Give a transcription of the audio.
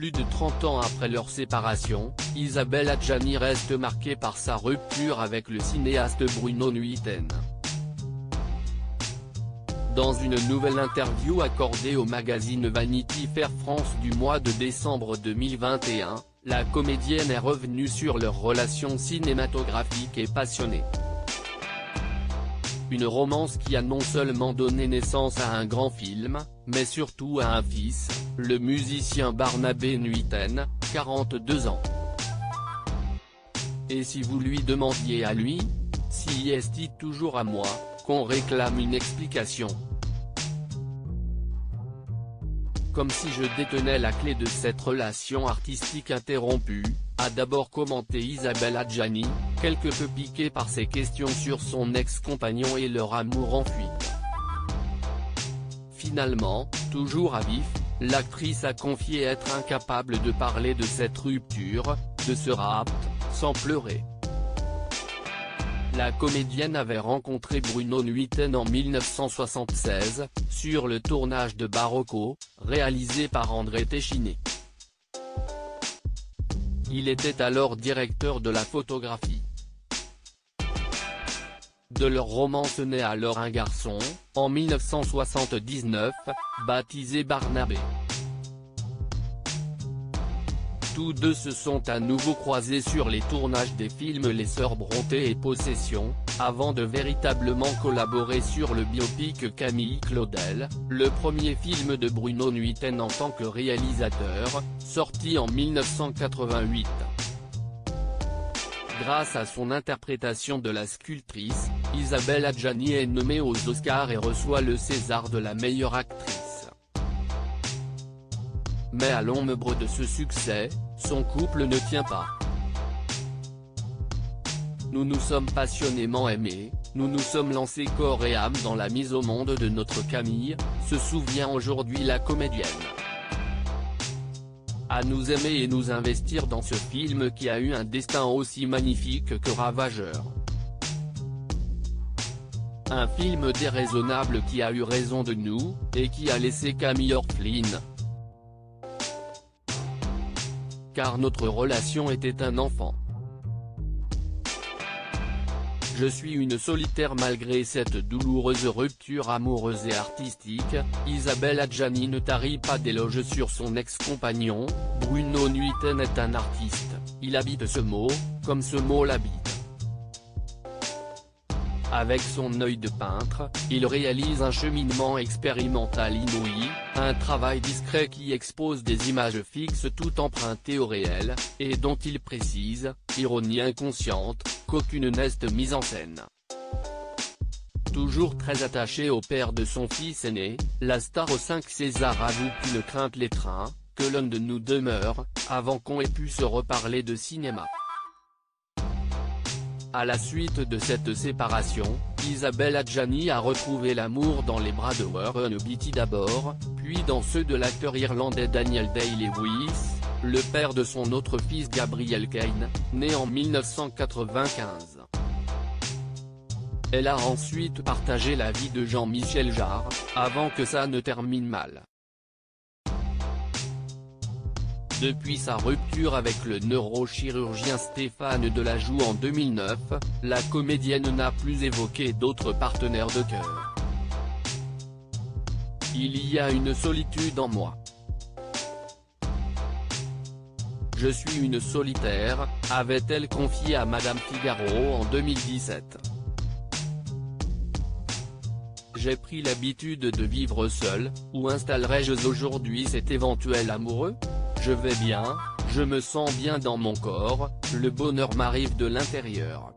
Plus de 30 ans après leur séparation, Isabelle Adjani reste marquée par sa rupture avec le cinéaste Bruno Nuiten. Dans une nouvelle interview accordée au magazine Vanity Fair France du mois de décembre 2021, la comédienne est revenue sur leur relation cinématographique et passionnée. Une romance qui a non seulement donné naissance à un grand film, mais surtout à un fils, le musicien Barnabé Nuiten, 42 ans. Et si vous lui demandiez à lui, si est-il toujours à moi, qu'on réclame une explication. Comme si je détenais la clé de cette relation artistique interrompue, a d'abord commenté Isabelle Adjani, quelque peu piquée par ses questions sur son ex-compagnon et leur amour en fuite. Finalement, toujours à vif, l'actrice a confié être incapable de parler de cette rupture, de ce rapt, sans pleurer. La comédienne avait rencontré Bruno Nuiten en 1976, sur le tournage de Barocco, réalisé par André Téchiné. Il était alors directeur de la photographie. De leur romance naît alors un garçon, en 1979, baptisé Barnabé. Tous deux se sont à nouveau croisés sur les tournages des films Les Sœurs Brontë et Possession, avant de véritablement collaborer sur le biopic Camille Claudel, le premier film de Bruno Nuiten en tant que réalisateur, sorti en 1988. Grâce à son interprétation de la sculptrice, Isabelle Adjani est nommée aux Oscars et reçoit le César de la meilleure actrice. Mais à l'ombre de ce succès, son couple ne tient pas. Nous nous sommes passionnément aimés, nous nous sommes lancés corps et âme dans la mise au monde de notre Camille, se souvient aujourd'hui la comédienne. À nous aimer et nous investir dans ce film qui a eu un destin aussi magnifique que ravageur. Un film déraisonnable qui a eu raison de nous, et qui a laissé Camille orpheline. Car notre relation était un enfant. Je suis une solitaire malgré cette douloureuse rupture amoureuse et artistique. Isabelle Adjani ne tarit pas d'éloges sur son ex-compagnon. Bruno Nuiten est un artiste, il habite ce mot, comme ce mot l'habite. Avec son œil de peintre, il réalise un cheminement expérimental inouï, un travail discret qui expose des images fixes tout empruntées au réel, et dont il précise, ironie inconsciente, qu'aucune n'est mise en scène. Toujours très attaché au père de son fils aîné, la star aux 5 Césars avoue qu'une crainte l'étreint, que l'un de nous demeure, avant qu'on ait pu se reparler de cinéma. À la suite de cette séparation, Isabelle Adjani a retrouvé l'amour dans les bras de Warren Beatty d'abord, puis dans ceux de l'acteur irlandais Daniel Day-Lewis, le père de son autre fils Gabriel Kane, né en 1995. Elle a ensuite partagé la vie de Jean-Michel Jarre, avant que ça ne termine mal. Depuis sa rupture avec le neurochirurgien Stéphane Delajoux en 2009, la comédienne n'a plus évoqué d'autres partenaires de cœur. Il y a une solitude en moi. Je suis une solitaire, avait-elle confié à Madame Figaro en 2017. J'ai pris l'habitude de vivre seule, où installerai-je aujourd'hui cet éventuel amoureux ? Je vais bien, je me sens bien dans mon corps, le bonheur m'arrive de l'intérieur.